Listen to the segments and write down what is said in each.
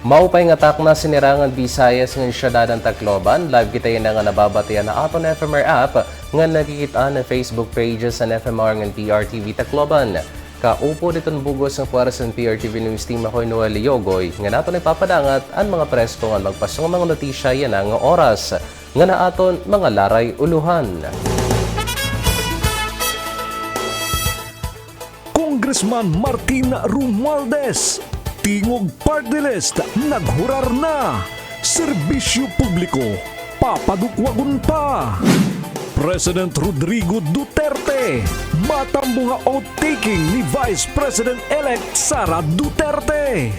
Maupay nga tak na sinirangan Visayas ng siyudad ng Tacloban. Live kita yun nga nababatian na aton FMR app nga nakikita na Facebook pages ng FMR ng PRTV Tacloban. Kaupo ditong bugos ng puwaras ng PRTV News Team ako'y Noel Yogoy. Nga naton ipapadangat ang mga presko nga magpasong mga notisya yan nga oras. Nga na aton mga laray uluhan. Congressman Martin Romualdez, tingog party list, naghurar na. Serbisyo publiko, papadukwagon pa. President Rodrigo Duterte, matambo nga outtaking ni Vice President-elect Sara Duterte.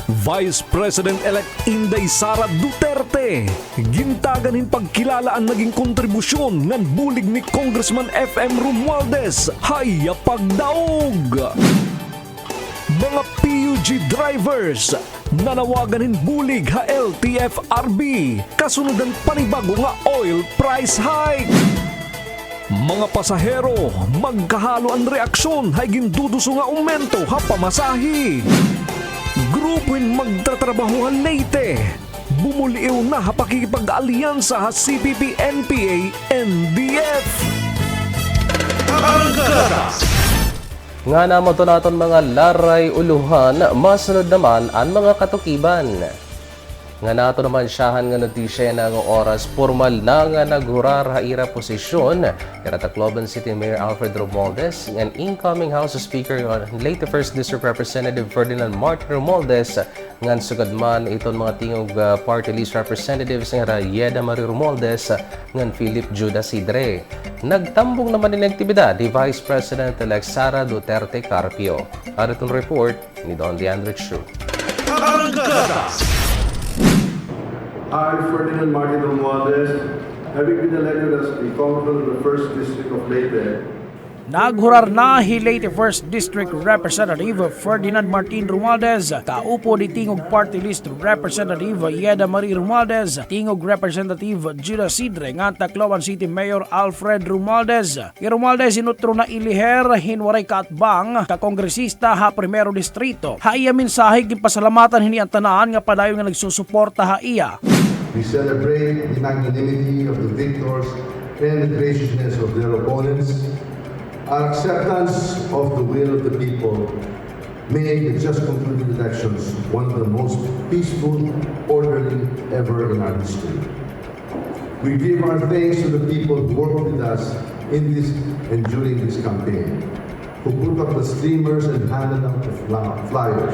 Vice President-elect Inday Sara Duterte, gintagan hin pagkilala ang naging kontribusyon ng bulig ni Congressman FM Romualdez, haya pagdaog. Mga PUG drivers, nanawagan hin bulig ha LTFRB, kasunod ng panibago nga oil price hike. Mga pasahero, magkahalo ang reaksyon hay ginduduso nga aumento ha pamasahi. Grupo yung magtatrabahuhan Leyte, bumuliw na ha pakikipag-alyansa ha CPP, NPA, NDF. Nga naman ito natin mga laray uluhan, masunod naman ang mga katukiban. Nga nato naman siyahan nga notisya na nga oras, formal na nga naghurar haira posisyon kaya Tacloban City Mayor Alfred Romualdez ang incoming House Speaker late 1st District Representative Ferdinand Martin Romualdez nga sugad man iton mga tingog party list representatives nga Yeda Marie Romualdez nga Philip Judas Sidre. Nagtambong naman din aktibidad ni Vice President-elect Sara Duterte Carpio. Para itong report ni Don Leandro Chu. I, Ferdinand Martin Romualdez, having been elected as the Congressman of the 1st District of Leyte, naghurar na hi Leyte 1st District Representative Ferdinand Martin Romualdez, kaupo ni tingog Party List Representative Yeda Marie Romualdez, tingog Representative Judas Sidre, nga Tacloban City Mayor Alfred Romualdez. I Romualdez inutro na iliher hinwaray kaatbang kakongresista ha Primero Distrito. Ha iya mensahe gipasalamatan hini ang tanaan nga padayon nga nagsusuporta ha iya. we celebrate the magnanimity of the victors and the graciousness of their opponents. Our acceptance of the will of the people made the just concluded elections one of the most peaceful, orderly ever in our history. We give our thanks to the people who worked with us in this and during this campaign, who put up the streamers and handed out the flyers.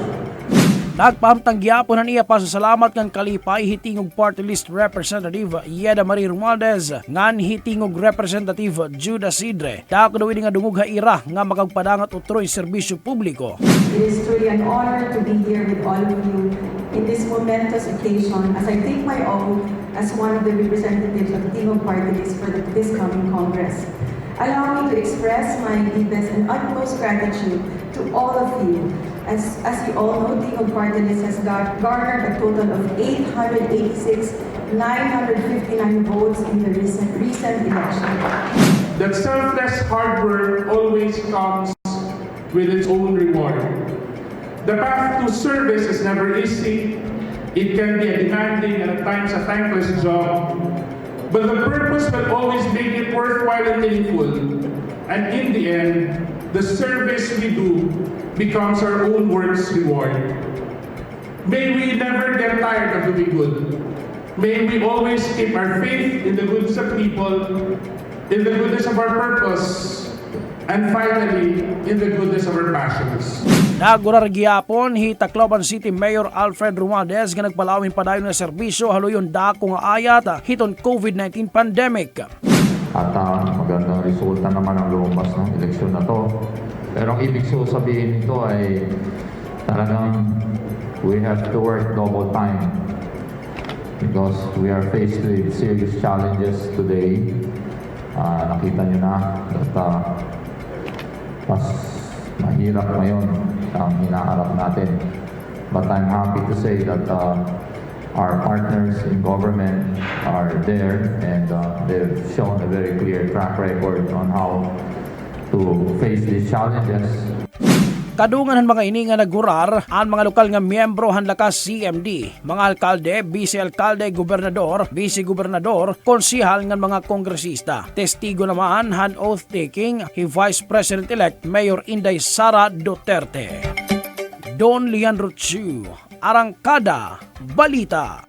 Nagpahamtang gyapon han iya pasasalamat kan kalipay hitingog Party List Representative Yeda Marie Romualdez ngan hitingog Representative Judas Sidre. Dako daw nga dungog ha ira nga makagpadangat utroy serbisyo publiko. It is truly an honor to be here with all of you in this momentous occasion as I take my oath as one of the representatives of Tingog Party List for this coming Congress. Allow me to express my deepest and utmost gratitude to all of you. As you all know, Tingog Party List has garnered a total of 886,959 votes in the recent election. That selfless hard work always comes with its own reward. The path to service is never easy. It can be a demanding and at times a thankless job. But the purpose will always make it worthwhile and meaningful. And in the end, the service we do becomes our own work's reward. May we never get tired of doing good. May we always keep our faith in the goodness of people, in the goodness of our purpose, and finally, in the goodness of our passions. Nagurar gyapon hi Tacloban City Mayor Alfred Romualdez nga nagpalawin padayon nga serbisyo haluyon dako nga ayat hiton COVID-19 pandemic. At magandang resulta naman ang lumabas ng eleksyon na to. Pero ang ibig sabihin nito ay talagang we have to work double time because we are faced with serious challenges today. Nakita nyo na at mas mahirap ngayon ang hinaharap natin. But I'm happy to say that our partners in government are there and they've shown a very clear track record on how to face these challenges. Kadungan han mga ini nga naghurar ang mga lokal nga miyembro han lakas CMD, mga alkalde, vice-alkalde, gobernador, vice-gobernador, konsihal nga mga kongresista. Testigo naman han oath taking hi Vice President-elect Mayor Inday Sara Duterte. Don Leandro Chu, Arangkada, Balita.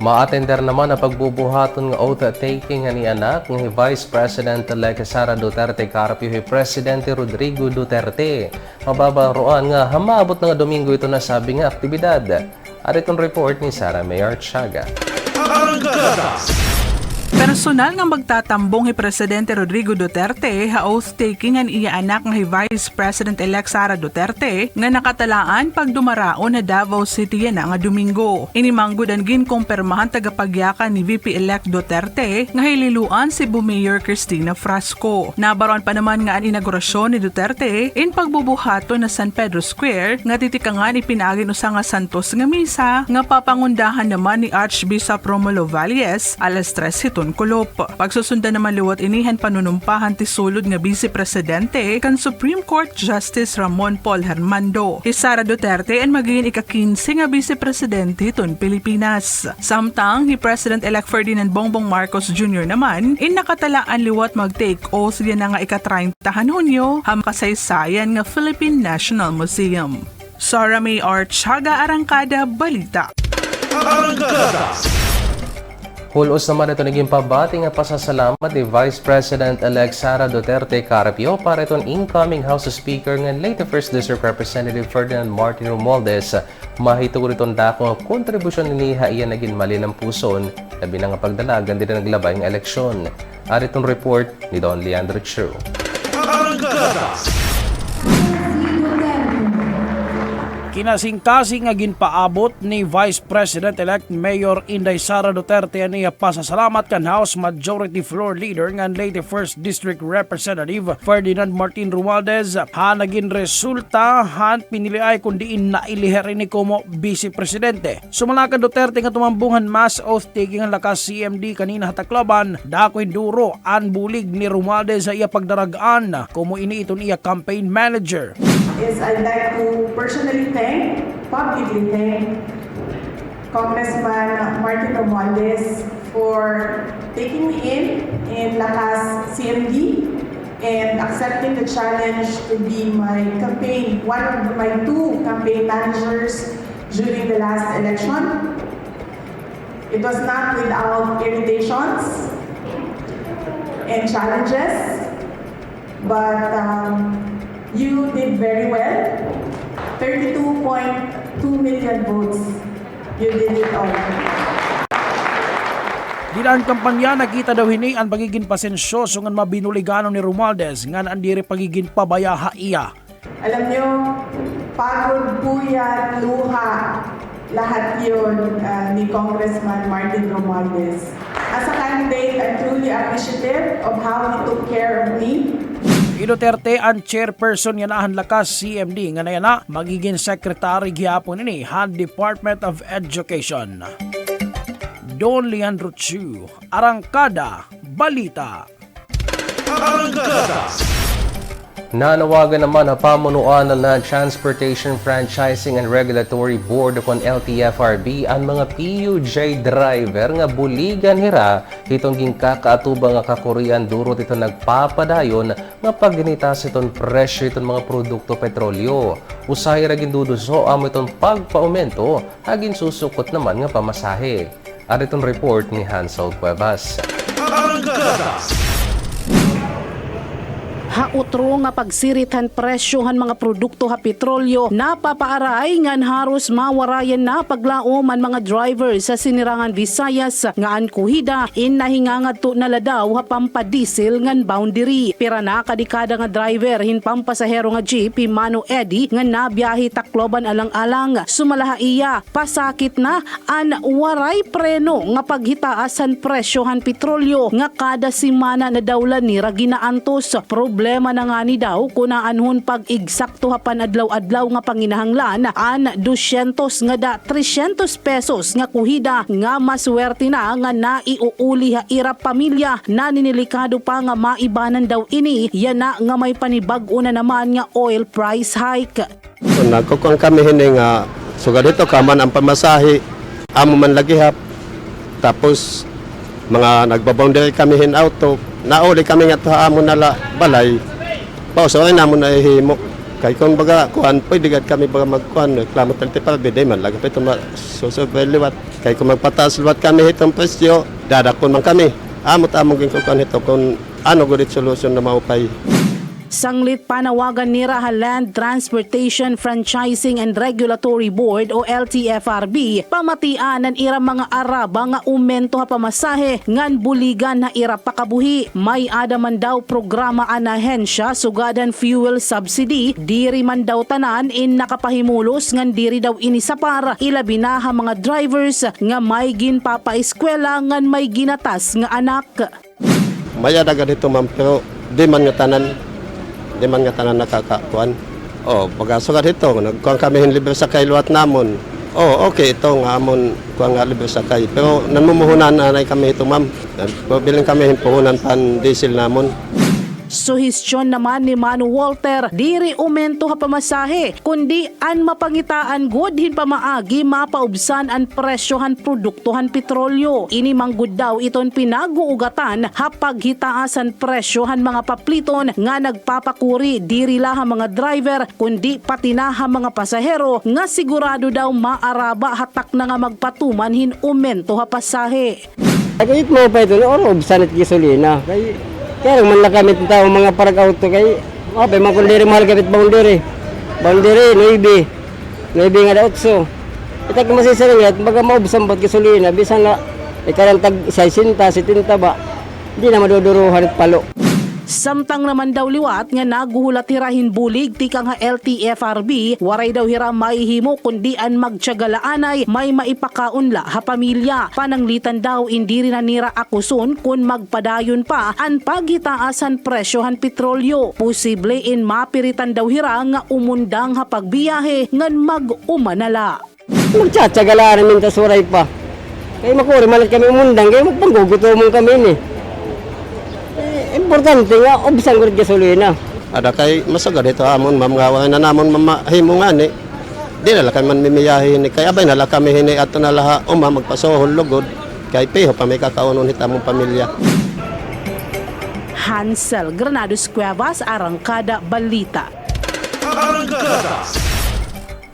Ma-attender naman ang pagbubuhaton ng oath taking ni anak ng Vice President-elect Sara Duterte karapyo ni Presidente Rodrigo Duterte. Mababaroan nga hamabot nga Domingo ito na sabi nga aktibidad. At itong report ni Sara Mayor Chaga. Personal nga magtatambong hi Presidente Rodrigo Duterte ha oath-taking ang iya anak nga hi Vice President-elect Sara Duterte nga nakatalaan pag dumaraon na Davao City na nga Domingo. Inimanggod ang ginkumpirmahan tagapagyakan ni VP-elect Duterte nga hililuan si Mayor Cristina Frasco. Nabaron pa naman nga ang inaugurasyon ni Duterte in pagbubuhato na San Pedro Square nga titikangan ipinagin usa nga santos nga misa nga papangundahan naman ni Archbishop Romulo Valles alas 3 hiton kulop. Pagsusundan naman liwat inihan panunumpahan ti sulod nga Vice Presidente kan Supreme Court Justice Ramon Paul Hermando. Si Sara Duterte ang magiging ika-15 nga Vice Presidente ton Pilipinas. Samtang ni President-elect Ferdinand Bongbong Marcos Jr. naman in nakatalaan liwat mag-take oath yan nga ika-30 Hunyo ham kasaysayan nga Philippine National Museum. Sara May Chaga, Arangkada, Balita. Hulos naman ito naging pabati nga pasasalamat ni Vice President-elect Sara Duterte Carpio para itong incoming House Speaker ng late 1st District Representative Ferdinand Martin Romualdez. Mahituro itong dako ang kontribusyon ni iyan naging mali ng puson, labi na nga pagdalagan din na naglabay ng eleksyon. At itong report ni Don Leandro Chu. Kinasing-kasing nga ginpaabot ni Vice President-elect Mayor Inday Sara Duterte niya pasasalamat kan House Majority Floor Leader ng late 1st District Representative Ferdinand Martin Romualdez ha naging resulta han piniliay kundiin na iliherin ni Como Vice Presidente. Sumalakan Duterte nga tumambungan mass oath taking ang lakas CMD kanina hataklaban dakoy duro an bulig ni Romualdez sa iya pagdaragaan como ini iton iya campaign manager. Is I'd like to personally publicly thank Congressman Martin Romualdez for taking me in Lakas CMD and accepting the challenge to be one of my 2 campaign managers during the last election. It was not without irritations and challenges, but you did very well. 32.2 million votes. You did it all. Dinaan kampanya nakita daw hini ang pagiging pasensyoso ngan mabinuligano ni Romualdez ngan andiri pagiging pabayaha iya. Alam nyo, pagod, puyat, luha, lahat yun ni Congressman Martin Romualdez. As a candidate, I'm truly appreciative of how he took care of me. Duterte ang chairperson nga nahan lakas CMD nga na magiging secretary gihapon ini han Department of Education. Don Leandro Chu, Arangkada, Balita. Nanawagan naman ang pamunuan ng Land Transportation Franchising and Regulatory Board upon LTFRB ang mga PUJ driver nga buligan hira itong ginkakaatubang nga kakurian durot ito nagpapadayon nga pagganitas itong presyo itong mga produkto petrolyo. Usahay ra ginduduso amo itong pagpaumento hagin susukot naman nga pamasahe. At itong report ni Hansel Cuevas. Hautro nga pagsiritan presyohan mga produkto ha petrolyo napapaaray ngan haros mawarayan na paglaom ang mga driver sa sinirangan Visayas nga an kuhida in nahingangad to naladaw ha pampadiesel ngan boundary. Pira na kadikada nga driver hin pampasahero nga jeep Mano Eddie nga nabiyahe Tacloban alang-alang sumalaha iya pasakit na an waray preno nga paghitaasan presyohan petrolyo nga kada simana na dawlan ni Ragina Antos. Problema problema na nga ni daw kunaanhon pag eksakto hapan adlaw-adlaw nga panginahanglan an 200 nga da 300 pesos nga kuhida nga maswerte na nga naiuuli ha irap pamilya na ninilikado pa nga maibanan daw ini yana nga may panibag-o na naman nga oil price hike. So, nagkukuhan kami hini nga sugad dito kaman ang pamasahe amo man lagihap tapos mga nagbaboundary kami hin auto nauli kami nga ta amo nala balay pausoy namo na ihimo kay kung baga kuan pwede gad kami baga magkuan reklamo 35 biday man laga pito liwat kay kung magpataas liwat kami hitong presyo dadakon man kami amot among ginkuan hito kung ano gud solusyon na maupay. Sanglit panawagan ni Raha Land Transportation Franchising and Regulatory Board o LTFRB pamatian ang irang mga araba nga umento ha pamasahe ngan buligan na ira pakabuhi. May adaman daw programa an ahensya sugadan fuel subsidy diri man daw tanan in nakapahimulos ngan diri daw inisapar ilabi na ha mga drivers nga may ginpapaeskwela ngan may ginatas nga anak. May adaga dito ma'am pero di man nga tanan nakakakuan. Baga sugad ito, nagkuhan kami libre sa kay luwat namon. Okay, ito nga amon kuhan nga libre sa kay. Pero nanmumuhunan na kami ito ma'am. Bilang kami puhunan pan diesel namon. Suhestyon naman ni Manu Walter, diri umento ha pamasahe, kundi an mapangitaan good hin pamaagi mapaubsan an presyohan produktohan petrolyo. Ini manggod daw iton pinaguugatan ha paghitaasan presyohan mga papliton nga nagpapakuri diri la ha mga driver kundi pati na ha mga pasahero nga sigurado daw maaraba hatak na nga magpatuman hin umento ha pasahe. Kahit mo pa ito, ubsan at gasolina. Kaya man lang kami tao mga parag auto kay mga kundiri mahal kapit boundary 9 nga da 8 itak masisiringat baga maubsan bat gasolina bisan na ikarang tag 60 70 ba di na maduduruhan at palo. Samtang naman daw liwat nga naguhulat hirahin bulig tikang ha LTFRB waray daw hira maihimo kundi an magtiyagalaanay may maipakaunla ha pamilya. Pananglitan daw indiri na nira akuson kun magpadayon pa an paghitaasan presyohan petrolyo. Posible in mapiritan daw hira nga umundang ha pagbiyahe ngan mag-umanala. Magtsatsagalaanan minta suray pa. Kaya makuri malat kami umundang kaya magpanggugutomong kami ni. Importante nga, ubsan ko rin gasolina. Ada kay masagad ito amon mamgawa na namon mamahimo nga ni. Di na kami man mimiyahin ni kay abay na kami hini ato na laha magpasohol lugod kay piho pa may kakaunon hitamong pamilya. Hansel Granados Cuevas, Arangkada Balita.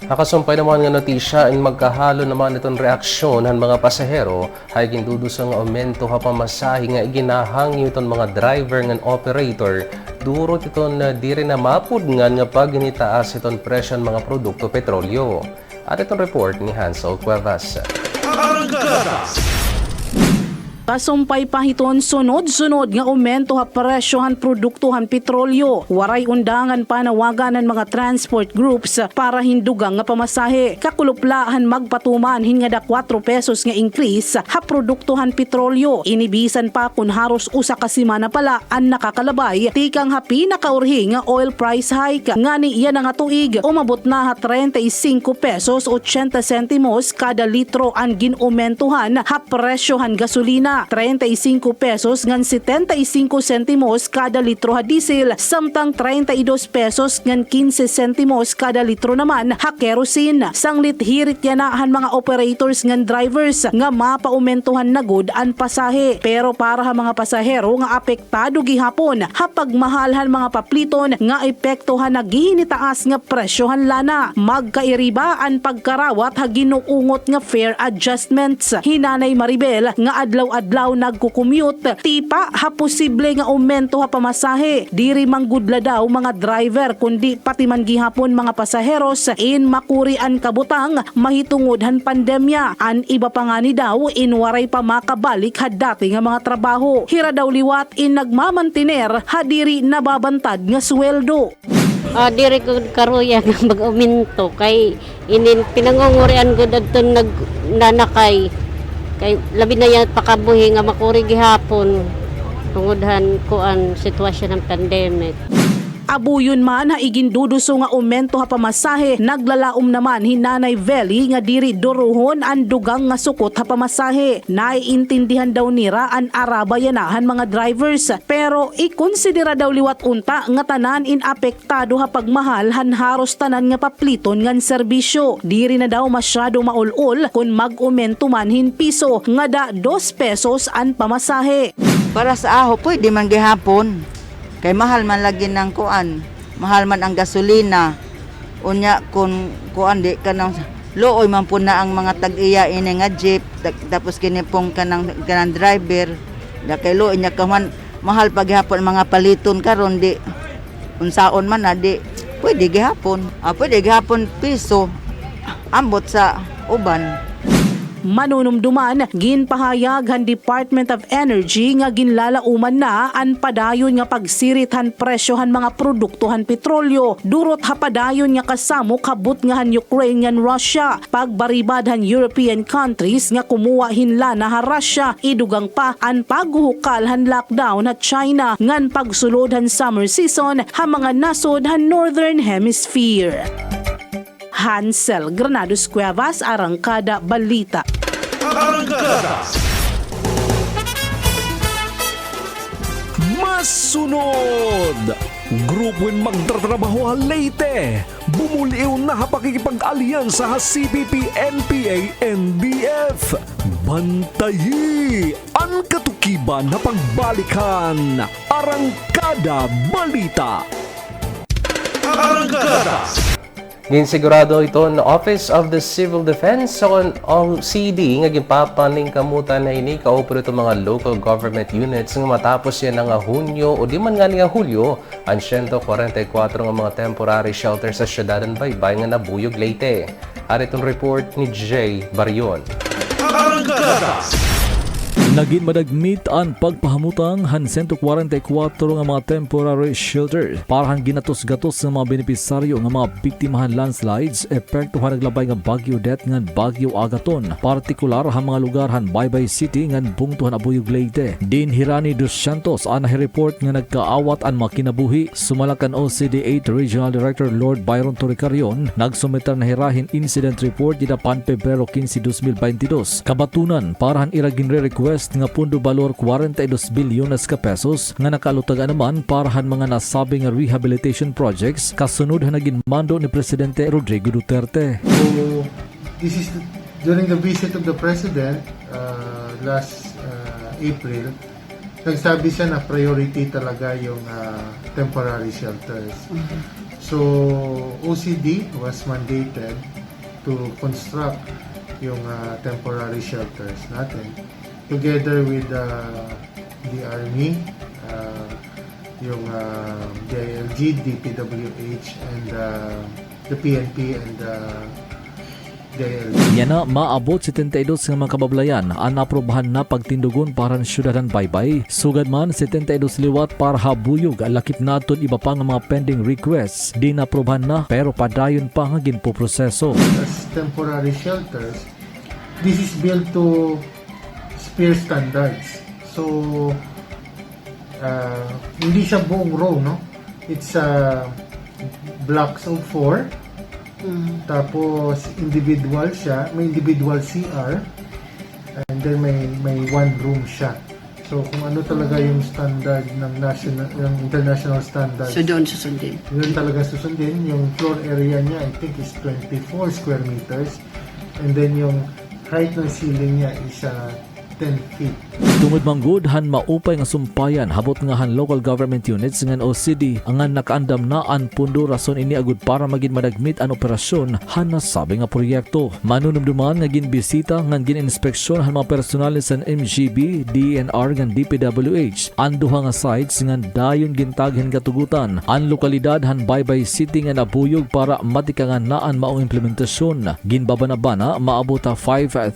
Nakasumpay naman nga notisya in magkahalo naman itong reaksyon ng mga pasahero ay gindudusang aumento ha pamasahe nga iginahang itong mga driver ng operator durot itong di rin na mapudngan nga pag initaas itong presyon mga produkto petrolyo. At itong report ni Hansel Cuevas. Kasumpay pahiton sunod-sunod nga aumento ha presyohan produktohan petrolyo. Waray undangan panawagan ng mga transport groups para hindugang nga pamasahe. Kakuluplahan magpatuman hin nga da 4 pesos nga increase ha produktohan petrolyo. Inibisan pa kun haros usa ka semana pala ang nakakalabay tikang ha pinakaurhi nga oil price hike. Ngani iya nga tuig umabot na ha 35 pesos 80 sentimos kada litro ang ginumentuhan ha presyohan gasolina. 35 pesos ngan 75 sentimos kada litro ha diesel, samtang 32 pesos ngan 15 sentimos kada litro naman ha kerosene. Sanglit hirit yanahan mga operators ngan drivers nga mapaumentuhan na good an pasahe. Pero para ha mga pasahero nga apektado gihapon ha pagmahalhan mga papliton nga epektohan na gihinitaas nga presyohan lana. Magkairiba ang pagkarawat ha ginuungot nga fare adjustments. Hinanay Maribel nga adlaw-adlaw nagkukumute, tipa ha posible nga aumento ha pamasahe. Diri manggudla daw mga driver kundi pati man gihapon mga pasaheros in makurian kabutang mahitungod han pandemya. An iba pa nga ni daw in waray pa makabalik ha dati nga mga trabaho. Hira daw liwat in nagmamantiner ha diri nababantad nga sweldo. Diri ko karuya nga mag-uminto kay inin pinangungurian ko dadton nagnanakay kay labi na yan pakabuhi nga makuri gihapon tungod han kuan sitwasyon ng pandemic. Abuyon man ha iginduduso nga aumento ha pamasahe, naglalaom naman hinanay Veli nga diri duruhon ang dugang nga sukot ha pamasahe. Naiintindihan daw nira ang arabayanahan mga drivers, pero ikonsidera daw liwat unta nga tanan inapektado ha pagmahal han haros tanan nga papliton ngan serbisyo. Diri na daw masyado maulol kung mag-aumento man hin piso nga da 2 pesos ang pamasahe. Para sa aho, pwede man gihapon. Kay mahal man lagi ng kuan. Mahal man ang gasolina. Unya kung kuan di ka nang looy man po na ang mga tag-iya ini nga jeep. Tapos kinipong ka ng driver. Da kay looy niya ka man. Mahal pa gihapon mga paliton karon di. Unsaon man na di. Pwede gihapon. Pwede gihapon piso. Ambot sa uban. Manunumduman, ginpahayag han Department of Energy nga ginlalauman na ang padayon nga pagsirithan presyohan mga produktohan petrolyo. Durot ha padayon nga kasamo kabut nga han Ukraine ngan Russia. Pagbaribad han European countries nga kumuha hinla na ha Russia. Idugang pa ang paghuhukal han lockdown ha China ngan pagsulod han summer season ha mga nasod han Northern Hemisphere. Hansel Granados Cuevas, Arangkada Balita. Masunod! Grupo'y magtatrabaho ha Leyte. Bumuliw na ha pakikipag-alyansa ha CPP, NPA, NDF. Bantayi ang katukiban na pagbalikan. Arangkada Balita. Ginsigurado ito ng Office of the Civil Defense sa OCD nga gipapaning kamutan na ini kaupro itong mga local government units nga matapos yan nga Hunyo o di man nga nga Hulyo ang 144 nga mga temporary shelter sa syudad ng Baybay nga nabuyog Leyte. Ari itong report ni Jay Barion. Naging madagmit ang pagpahamutang han 144 nga mga temporary shelter para han ginatos-gatos ng mga benepisaryo nga mga biktimahan landslides epekto han naglabay nga Bagyo Det ngan Bagyo Agaton, partikular han mga lugar han Baybay City ngan bungtuhan Abuyog Leyte. Din Hirani Dos Santos ang report nga nagkaawat ang mga kinabuhi. Sumalakan OCD 8 Regional Director Lord Byron Toricarion nagsumitar na hirahin incident report didapan Pebrero 15, 2022. Kabatunan para han iragin request nga pundo balor 42 bilyones ka pesos nga nakalutagan naman para han mga nasabing rehabilitation projects kasunod han naging mando ni Presidente Rodrigo Duterte. So, this is during the visit of the President last April, nagsabi siya na priority talaga yung temporary shelters. So, OCD was mandated to construct yung temporary shelters natin together with the Army, yung DILG, DPWH, and the PNP and DILG. Yan na maabot 72 nga mga kabablayan ang naprobahan na pagtindugon para ng syudadan Baybay. Sugad man 72 liwat para habuyog ang lakip naton iba pa nga mga pending requests. Di naprobahan na pero padayon pa nga ginpoproseso. As temporary shelters, this is built to SPEAR standards. So, hindi siya buong row, no? It's blocks of 4. Tapos, individual siya. May individual CR. And then, may one room siya. So, kung ano talaga yung standard ng yung international standards. So, doon susundin? Doon talaga susundin. Yung floor area niya, I think, is 24 square meters. And then, yung height ng ceiling niya is 10 feet. Tungod manggod han maupay nga sumpayan habot nga han local government units ngan OCD ang nakaandam na ang pundo rason ini agud para magin madagmit ang operasyon han nasabi nga proyekto. Manunumduman nga ginbisita ngan gininspeksyon han mga personal sa MGB, DNR ngan DPWH. Ang duha nga sites ngan dayon gintaghen katugutan. Ang lokalidad han Baybay City nga nabuyog para matikangan naan maong implementasyon. Ginbabana-bana maabot 5,000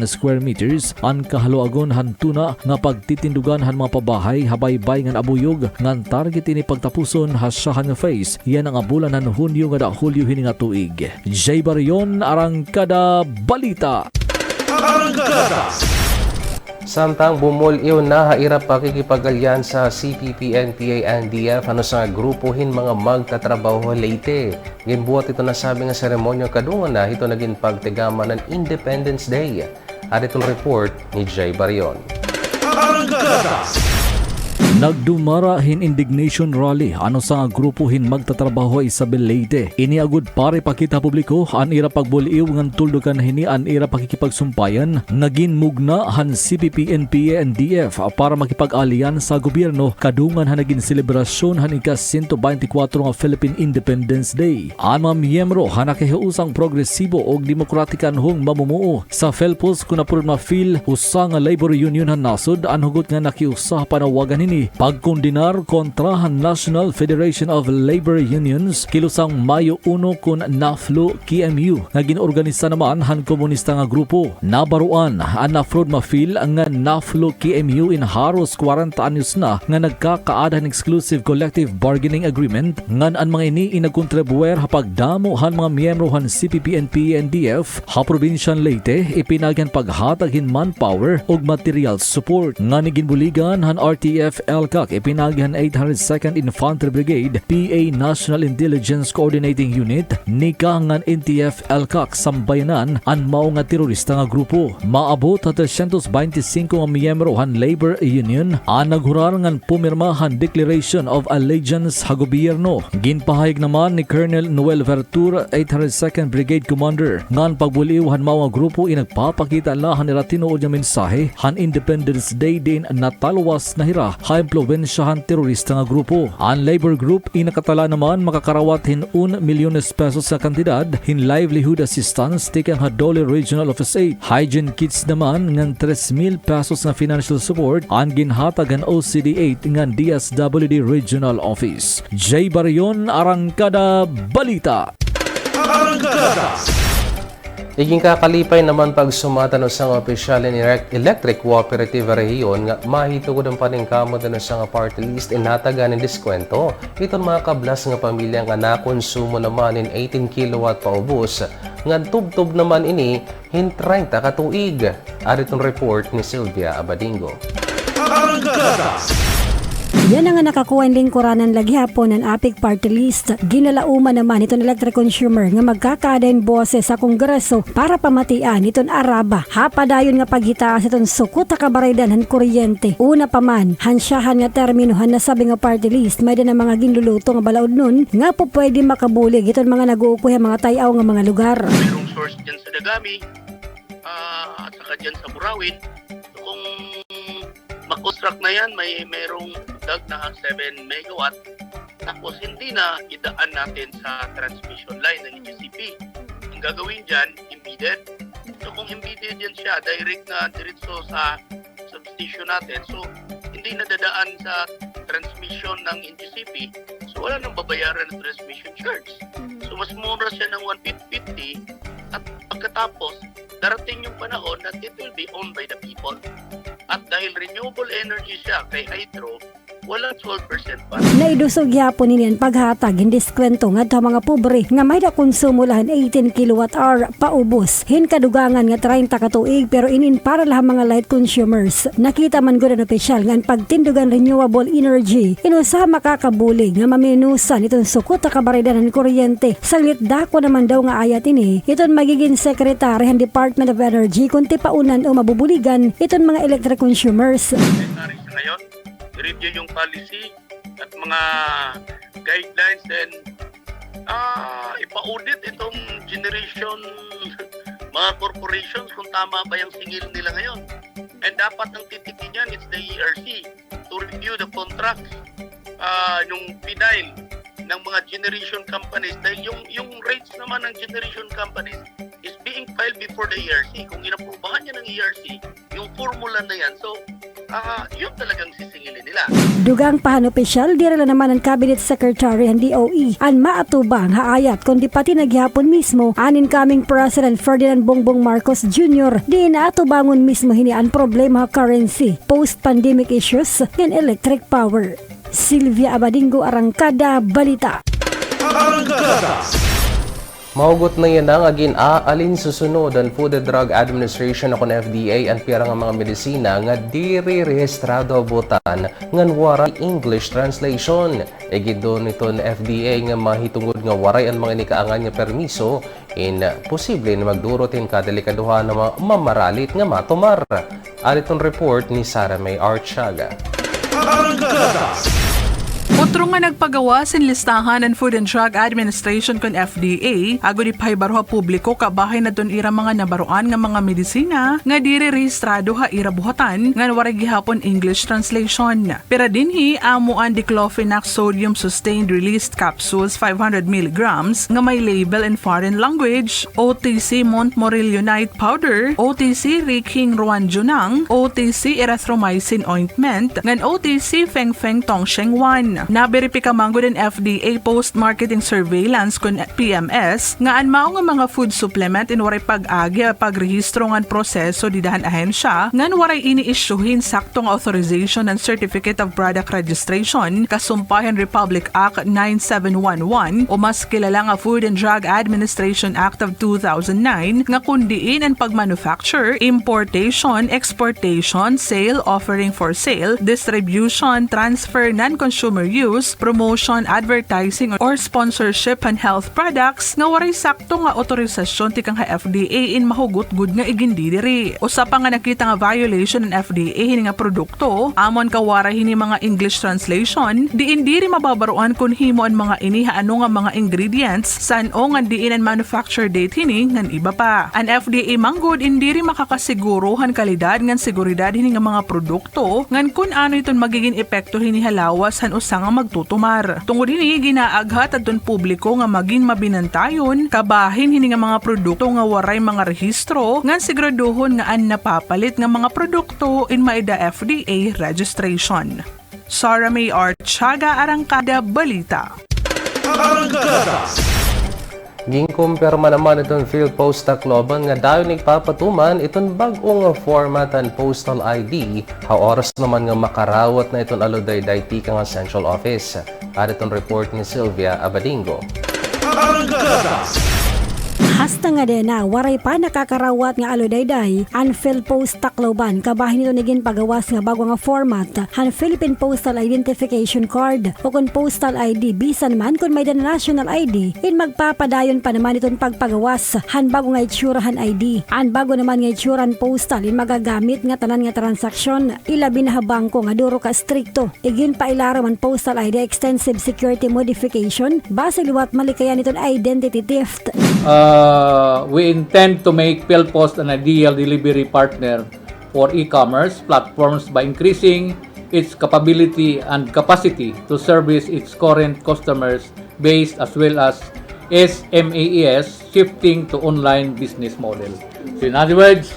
square meters ang haluagon han tuna nga pagtitindugan han mga pabahay habaybay ngan abuyog ngan target ini pagtapuson hasyahan nga phase yan ang abulan han Hunyo nga da Hulyo hini nga tuig. Jay Barion, Arangkada Balita. Samtang bumuliw na hairap pakikipag-alyansa CPP, NPA, NDF sa grupuhin mga magtatrabaho Leyte. Ginbuhat ito na sabi ng seremonyo kadungan na ito naging pagtigama ng Independence Day. At itong report ni Jay Barion. Nagdumarahin indignation rally sa grupuhin magtatrabaho Isabel Leyte. Iniagud pare pakita publiko an ira pagbuliw ngan tuldukan hini an ira pakikipagsumpayan nagin mugna han CPP, NPA, NDF para makipag-alian sa gobyerno kadungan han nagin selebrasyon han ika-124 nga Philippine Independence Day. Ang mga miyembro han nakihiusang progresibo og demokratikan hong mamumuo sa Felpos kuna pud mafil usa nga labor union han nasod an hugot nga nakiusa panawagan hini pagkondinar kontra han National Federation of Labor Unions kilusang Mayo 1 kun NAFLU KMU nga ginorganisa naman han komunista nga grupo. Nabaruan ang nafrod mafil nga NAFLU KMU in haros 40 anyos na nga nagkakaada ng exclusive collective bargaining agreement ngan ang mga ini inagkontribuer hapagdamo han mga miyembro han CPP, NPA, NDF ha probinsyan Leyte ipinagyan paghatag hin manpower ug material support nga niginbuligan han RTF LCAC ipinagyan 802nd Infantry Brigade PA National Intelligence Coordinating Unit nika ngan NTF LCAC sambayanan ang mao nga terorista nga grupo. Maabot at 325 nga miyembro han labor union ang naghurar ngan pumirma han Declaration of Allegiance ha gobyerno. Ginpahayag naman ni Colonel Noel Vertur 802nd Brigade Commander ngan pagbuliw han mao nga grupo inagpapakita lahan nila tinuod nga mensahe han Independence Day din natalwas na hira ha impluwensyahan terorista nga grupo. Ang labor group inakatala naman makakarawat hin 1 milyones pesos sa kantidad hin livelihood assistance tikang Hadole Regional Office 8. Hygiene kits naman ngan 3,000 pesos nga financial support ang ginhatag ang OCD 8 ngan DSWD Regional Office. Jay Barion, Arangkada Balita. Iging kakalipay naman pag sumatano sa opisyal ni Electric Cooperative Rehiyon nga mahitugod ang paningkamot sa party list inhatagan ng diskwento. Itong mga kablas nga pamilya nga nakonsumo naman in 18 kilowatt paubos nga tubtob naman ini hin 30 katuig. At itong report ni Sylvia Abadingo. Yan ang nakakuha ng lingkuranan laghihapon ng APIC party list. Ginalauman naman itong electric consumer nga magkakaadain boses sa Kongreso para pamatian itong araba. Hapadayon nga paghitaas itong sukot kabaraydan han kuryente. Una pa man, hansyahan nga terminohan na sabi nga party list may din ang mga ginluluto nga balaod nun nga po pwede makabulig itong mga nag-uukuya mga tayaw nga mga lugar. Mayroong source dyan sa Dagami at saka dyan sa Burawin. Kung makonstruct na yan, mayroong dag na 7 megawatt. Tapos hindi na idaan natin sa transmission line ng GCP. Ang gagawin dyan, embedded. So kung embedded yan siya, direct na diretso sa substation natin. So hindi na dadaan sa transmission ng GCP. So wala nang babayaran ng transmission charge. So mas mura siya ng 150 at pagkatapos, darating yung panahon that it will be owned by the people. At dahil renewable energy siya kay hydro, walang 12% pa. Naidusog yapon ninian paghatag hindi diskwento nga ta mga pobre nga may da konsumo lahan 18 kWh paubos. Hin kadugangan nga 30 katuig pero inin para lahat mga light consumers. Nakita man gud ang opisyal nga pagtindugan renewable energy inusa makakabulig nga maminusan itong sukot ta kabaraydan ng kuryente. Saglit dako naman daw nga ayat ini iton magiging sekretary ng Department of Energy kunti paunan o mabubuligan iton mga electric consumers. Ngayon, review yung policy at mga guidelines and ipa-audit itong generation mga corporations kung tama ba yung singil nila ngayon. And dapat ang titikin yan, it's the ERC to review the contracts yung final ng mga generation companies dahil yung rates naman ng generation companies is being filed before the ERC. Kung inaprubahan niya ng ERC, yung formula na yan, so yun talagang sisingilin nila. Dugang pahan opisyal, dirala naman ang Cabinet Secretary ang DOE ang maatubang haayat kundi pati naghihapon mismo ang incoming President Ferdinand Bongbong Marcos Jr. Di naatubangon mismo hini ang problema currency, post-pandemic issues, and electric power. Sylvia Abadingo, Arangkada Balita. Maugot na yan ang agin alin susunod ang Food and Drug Administration ako na FDA ang pira nga mga medisina nga diri rehistrado abutan ngan waray English translation. Egido nito na FDA nga mahitungod nga waray ang mga nikaangan nga permiso in posible na magdurotin kadelikaduhan na mamaralit nga matumar. Aliton report ni Sarah May Archaga. Otro nga nagpagawa sin listahan ng Food and Drug Administration kon FDA, ago di pahibaro publiko kabahay na don ira mga nabaruan nga mga medisina nga diri rehistrado ha ira buhatan nga waray gihapon English translation. Pero dinhi amuan diclofenac sodium sustained released capsules 500 mg nga may label in foreign language, OTC Montmorillonite powder, OTC Riking Ruanjunang, OTC erythromycin ointment, ngan OTC Fengfeng Tongsheng 1. Naberipika manggo din FDA post-marketing surveillance kun PMS nga anmao nga mga food supplement in waray pag-agi pagrehistro ngan proseso didahan ahensya ngan waray ini-issuehin saktong authorization and certificate of product registration kasumpahan Republic Act 9711 o mas kilala nga Food and Drug Administration Act of 2009 nga kundiin ang pagmanufacture, importation, exportation, sale, offering for sale, distribution, transfer, non-consumer use, promotion, advertising, or sponsorship and health products nga waray sakto nga otorisasyon tikang ha FDA in mahugot-gud nga igindi diri. Usa pa nga nakita nga violation ng FDA hini nga produkto, amon kawaray hini mga English translation, diin diri mababaruan kun himo ang mga ini haano nga mga ingredients saan o nga diin ang manufacture date hini ngan iba pa. Ang FDA manggod indiri makakasiguruhan kalidad ngan seguridad hini nga mga produkto ngan kun ano iton magiging epekto hini halawas han usa nga magtutumar. Tungod hini ginaaghat adton publiko nga maging mabinantayon kabahin hini nga mga produkto nga waray mga rehistro ngan siguraduhon nga an napapalit nga mga produkto in maida FDA registration. Sarah May Archaga, Arangkada, Balita. Ginkumpirma naman itong PhilPost Tacloban nga dayon nagpapatuman itong bagong format and postal ID. Ha oras naman nga makarawat na itong aludayday tika nga central office. At itong report ni Sylvia Abadingo. Hasta nga din na waray pa nakakarawat nga aludayday ang PhilPost Tacloban kabahin nito naging pagawas nga bago nga format han Philippine Postal Identification Card o kung Postal ID bisan man kung may na National ID in magpapadayon pa naman itong pagpagawas han bago nga itsurahan ID an bago naman nga itsuran postal in magagamit nga tanan nga transaksyon ilabi na bangko nga duro ka strikto igin pa ilaro man Postal ID extensive security modification base liwat malikayan itong identity theft. We intend to make PhilPost an ideal delivery partner for e-commerce platforms by increasing its capability and capacity to service its current customers base as well as SMEs shifting to online business model. So in other words,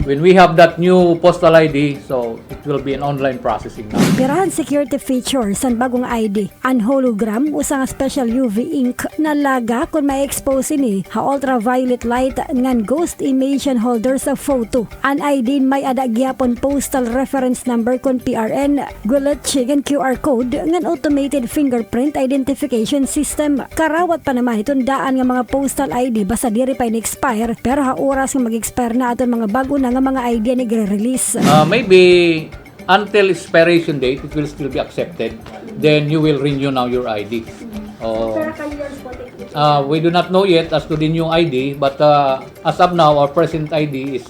when we have that new postal ID, so it will be an online processing now. Pirahan security features ang bagong ID. Ang hologram, usang special UV ink na laga kung ma-expose ini. Ha ultraviolet light ngan ghost image and holder sa photo. Ang ID may adagyapon postal reference number kung PRN, gulat chicken QR code ngan automated fingerprint identification system. Karawat pa naman itong daan nga mga postal ID basta diri pa in-expire pero ha oras nga mag-expire na atong mga bago na nga mga idea ni gre-release. Maybe until expiration date, it will still be accepted. Then you will renew now your ID. We do not know yet as to the new ID, but as of now, our present ID is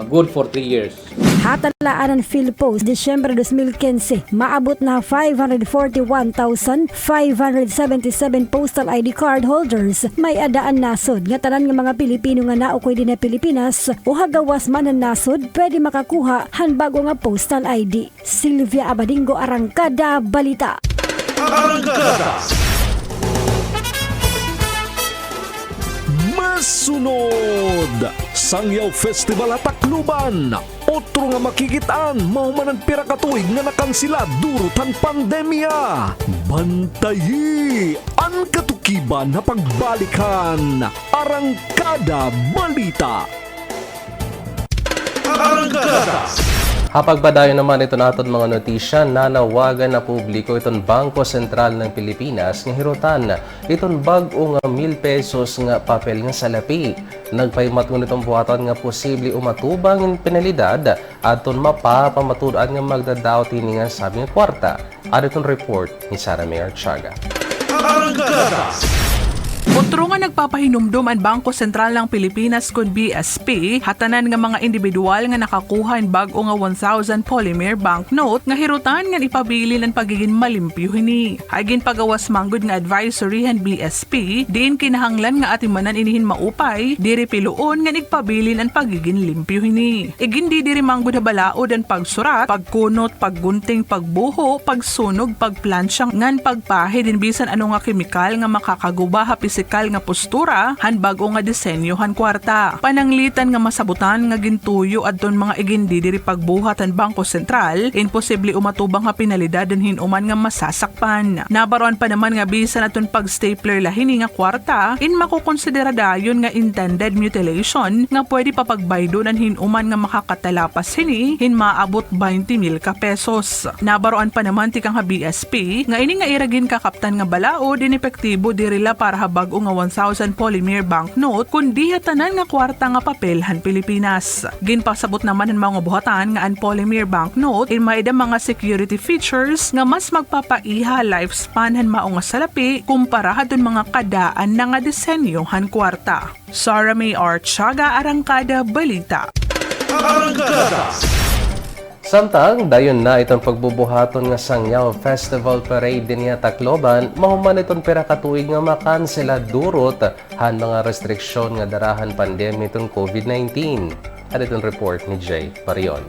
good for 3 years. Hatalaan ng PhilPost, Disyembre 2015, maabot na 541,577 postal ID card holders. May adaan nasod nga tanan nga mga Pilipino nga naukoy din na Pilipinas o hagawas man ang nasod pwede makakuha han bago nga postal ID. Sylvia Abadingo, Arangkada, Balita. Masunod! Sangyaw Festival at Tacloban. Otro nga makikitaan, mahuman ang pira katuig nga nakansila durutan pandemya. Bantayi ang katukiban na pagbalikan. Arangkada Balita. Hapagpadayon naman ito naton mga notisya na nawagan na publiko itong Bangko Sentral ng Pilipinas nga hirutan itong bag-o nga 1,000 pesos nga papel nga salapi. Nagpaymat ngun itong buhatan nga posible umatubang in penalidad at itong mapapamaturan nga magdadaw tini nga sabi nga kwarta. At itong report ni Sarah Mayor Chaga. Otro nga nagpapahinumdum ang Bangko Sentral ng Pilipinas kun BSP, hatanan nga mga individual nga nakakuha ang bag-o nga 1,000 polymer banknote nga hirutan nga ipabili ng pagiging malimpyo hini. Hagin pagawas manggod nga advisory han BSP, diin kinahanglan nga atimanan inihin maupay, diri piluon nga nagpabili ng pagiging limpyo hini. Igindi diri manggod habalaod ang pagsurat, pagkunot, paggunting, pagbuho, pagsunog, pagplansya, ngan pagpahe din bisan ano nga kemikal nga makakaguba ha pisikal nga postura han bag-o nga disenyo han kwarta. Pananglitan nga masabutan nga gintuyo adton mga igindi diri pagbuhat han Bangko Sentral, imposible umatubang ha penalidad den hinuman nga masasakpan. Nabaroan pa naman nga bisan aton pag-stapler lahini nga kwarta, in makukonsidera dayon nga intended mutilation nga pwede papagbaydo nan hinuman nga makakatalapas hini hin maabot 20,000 ka pesos. Nabaroan pa naman tikang ha BSP nga ini nga iragin kakaptan nga balao din epektibo dirila para habag nga 1,000 polymer banknote kundi hatanan nga kwarta nga papel han Pilipinas. Ginpasabot naman ang mga buhatan nga ang polymer banknote in maida mga security features nga mas magpapaiha lifespan han mao nga salapi kumpara hadton mga kadaan na nga disenyo han kwarta. Sarah Mayor Chaga, Arangkada Balita. Samtang dayon na itong pagbubuhaton nga Sangyaw Festival Parade din niya Tacloban, mahuman itong pera katuig nga makansela durot han mga restriksyon nga darahan pandemya itong COVID-19. At itong report ni Jay Parion.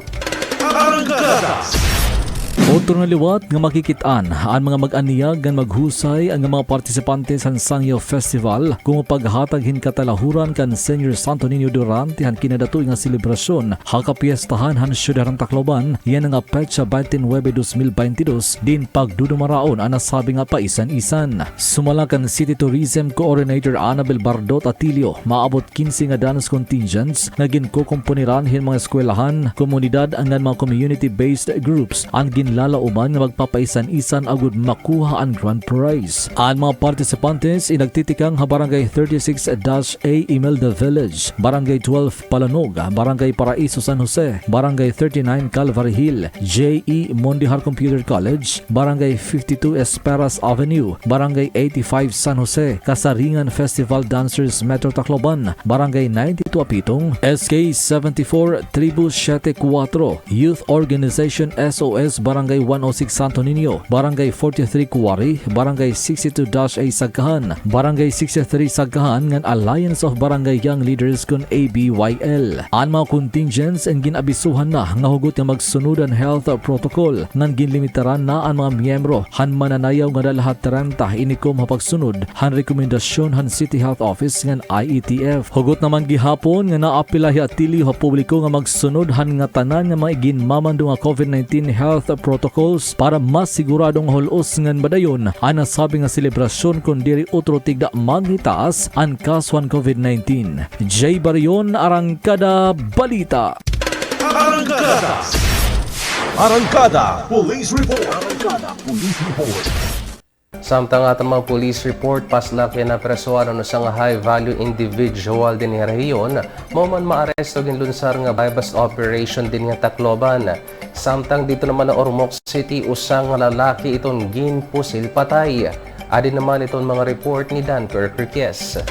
Otro nga liwat nga makikitaan ang mga mag-aniyag nga maghusay ang mga partisipante sa Sangyaw Festival kung paghatag hin katalahuran kan Senior Santo Niño Durante han kinadatoy nga selebrasyon hakapiestahan han syudaran Tacloban yan nga petsa 29/2022 din pagdudumaraon ang nasabi nga paisan-isan. Sumala kan City Tourism Coordinator Annabel Bardot Atilio, maabot 15 nga dance contingents nga ginkukumponiran hin mga eskwelahan, komunidad ang mga community-based groups ang ginlalauman nga magpapaisan-isan agud makuha ang grand prize. Ang mga participantes inagtitikang ha Barangay 36-A Imelda Village, Barangay 12 Palanog, Barangay Paraiso San Jose, Barangay 39 Calvary Hill, J.E. Mondihar Computer College, Barangay 52 Esperas Avenue, Barangay 85 San Jose, Kasaringan Festival Dancers Metro Tacloban, Barangay 92 Apitong, SK 74 Tribu 74, Youth Organization SOS Barangay 106 Santo Niño, Barangay 43 Kuwari, Barangay 62-A Sagkahan, Barangay 63 Sagkahan ngan Alliance of Barangay Young Leaders kun ABYL. Ang mga contingents ang ginabisuhan na nga hugot nga magsunod ang health protocol ngan ginlimitaran na ang mga miyembro han mananayaw nga dalahat 30 inikom hapagsunod han rekomendasyon han City Health Office ngan IETF. Hugot naman gihapon nga naapila hi Atilio ha publiko nga magsunod han nga tanan nga mga ginmamando nga COVID-19 health protocols para mas siguradong holos ngan badayon ang nasabi nga selebrasyon kung diri otro tigda magnitaas ang kasuhan COVID-19. Jay Barion, Arangkada Balita. Arangkada Police Report. Arangkada Police Report. Samtang atang mga police report, paslak yan na presoan ano sa nga high-value individual din nga rehiyon, mauman maaresto din lunsar nga bypass operation din nga Tacloban. Samtang dito naman na Ormoc City, usang nga lalaki itong ginpusil patay. Adin naman itong mga report ni Dan Kirkes.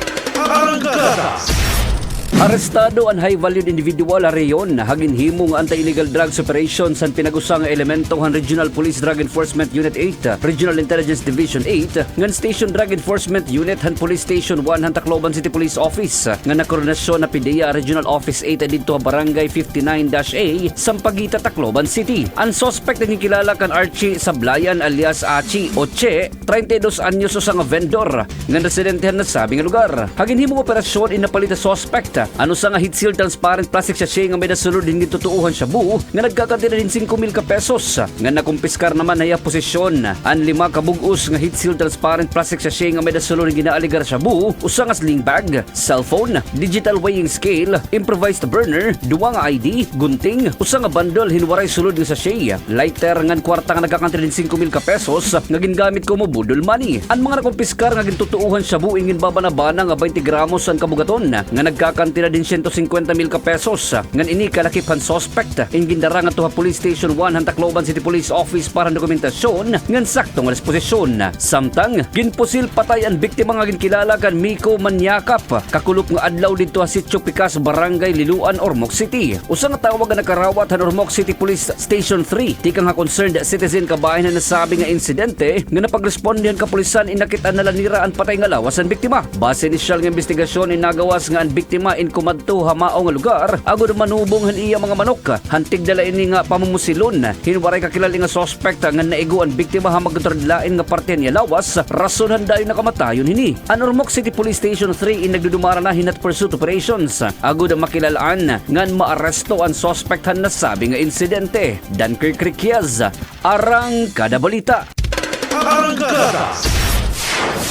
Arestado ang high-valued individual reyon na haginhimo nga anti-illegal drugs operation sa pinagusang elemento ng Regional Police Drug Enforcement Unit 8, Regional Intelligence Division 8, ngan Station Drug Enforcement Unit han Police Station 1 han Tacloban City Police Office, nga nakoordinasyon na PIDEA Regional Office 8 dito sa Barangay 59-A, Sampaguita, Tacloban City. Ang suspect ang kilala kan Archie Sablayan alias Achi o Che, 32 anyos sa nga vendor, nga residente na sabing lugar. Haginhimong operasyon inapalit na suspect Ano sa nga heat seal transparent plastic sachet nga may nasulod din gitutuuhan siya buo nga nagkakatira din 5,000 ka pesos. Nga nakumpiskar naman na posisyon ang 5 ka bug-os nga heat seal transparent plastic sachet nga may nasulod din ginaaligar siya buo, usa nga sling bag, cellphone, digital weighing scale, improvised burner, 2 nga ID, gunting, usa nga bundle hinwaray sulod nga sachet, lighter nga kwarta nga nagkakatira din 5,000 ka pesos nga gingamit ko mo budol money. Ang mga nakumpiskar nga gintutuuhan siya buo ingin babanabana nga 20 gramos ang kabugaton nga nagkakantira din 150,000 ka pesos. Ngan ini kalakip han suspect ingin dara nga tuha police station 1 han Tacloban City Police Office para dokumentasyon ngan sakto nga disposisyon. Samtang ginpusil patay ang biktima nga ginkilala kan Miko Manyakap kakulop nga adlaw didto sa Sitio Picas Barangay Liluan, Ormoc City. Usa nga tawag nga nakarawat han Ormoc City Police Station 3 tika nga concerned citizen kabahin na nasabi nga insidente nga napagrespondihan kapulisan inakitaan na lanira ang patay nga lawas ang biktima. Base inisyal nga investigasyon inagawas nga ang biktima in kumadto hamao nga lugar agud manubong han iya mga manok. Hantig dala ini nga pamumusilon hinwaray kakilala nga suspect nga naigo ang biktima ha magtradlain nga parte niya lawas rason handayon nakamatayon hini. Ang Ormoc City Police Station 3 in nagdudumara na hinat pursuit operations agud makilalaan ngan maaresto ang suspect han nasabi nga insidente. Dunkirk Riquez, Arangkada Balita.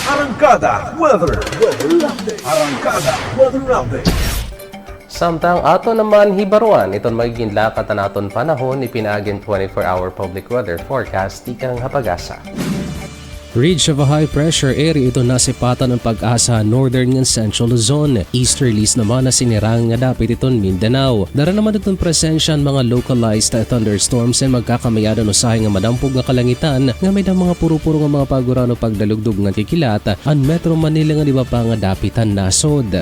Arangkada Weather Update. Arangkada Weather Update. Samtang ato naman hibaruan, iton magiging lakat na naton panahon ni pinagin 24-hour public weather forecast tikang hapagasa. Ridge of a high pressure area ito nasipatan ng pag-asa northern and central Luzon. Easterlies naman na sinirang nga dapit iton Mindanao. Dara naman itong presensya ang mga localized thunderstorms and magkakamayadan usahay nga madampog nga kalangitan nga may mga puro-puro nga mga pagurano pagdalugdog nga kikilat ang Metro Manila nga iba pa nga dapitan nasod.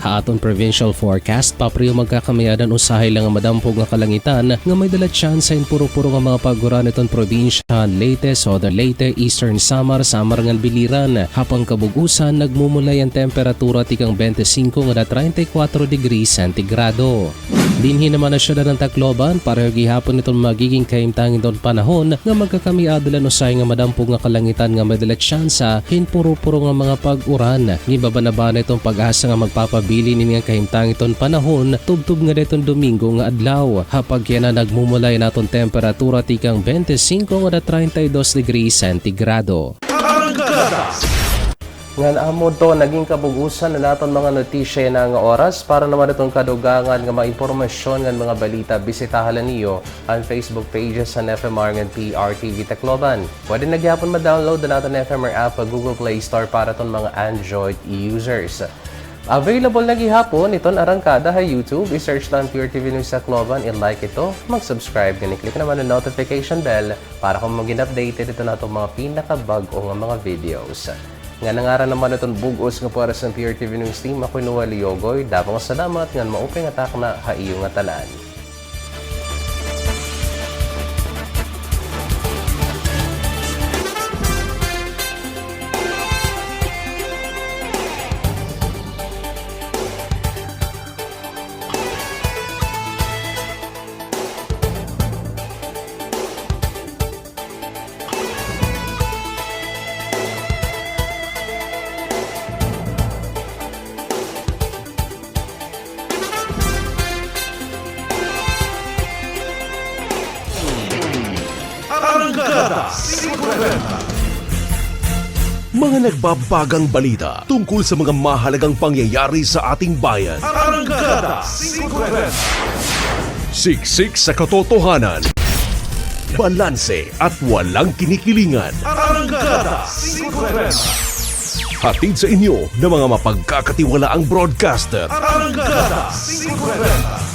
Haaton provincial forecast papriyo magkakamayadan usahay lang nga madampog nga kalangitan nga may dala tsansa in puro-puro nga mga pagurano itong probinsya Leyte, Southern Leyte, Eastern Samar ngan biliran. Hapang kabugusan nagmumulay ang temperatura tikang 25 nga 34 degrees centigrado. Dinhi naman na siya ng Tacloban pareho gihapon itong magiging kaimtangin doon panahon nga magkakamiadulan usay nga madampog nga kalangitan nga may dala tsansa hin puro-puro nga mga pag-uran. Gibabanaba na itong pag-asa nga magpapabili ni nga kaimtangin itong panahon tubtub nga ditong Domingo nga adlaw. Hapag yan na nagmumulay naton temperatura tikang 25 nga 32 degrees centigrado. Ngan amod to naging kabugusan na naton mga notisya na nga oras para naman itong kadugangan nga mga impormasyon ng mga balita bisitahan niyo ang Facebook pages sa FMR ng PRTV Tacloban. Pwede nagyapon ma-download na natin FMR app sa Google Play Store para itong mga Android users. Available na gihapon iton Arangkada sa YouTube. I-search lang PRTV News Tacloban, i-like ito, mag-subscribe, click naman ang notification bell para kung maging updated ito na itong mga pinakabag-o nga mga videos. Nga nangaran naman itong bugos nga para sa PRTV News Team, ako'y Noel Yogoy. Dabang salamat nga mauping atak na ha iyo nga talaan. Mga nagbabagang balita tungkol sa mga mahalagang pangyayari sa ating bayan. Arangkada 5. Siksik sa katotohanan. Balanse at walang kinikilingan. Arangkada 5. Hatid sa inyo ng mga mapagkakatiwalaang broadcaster. Arangkada 5.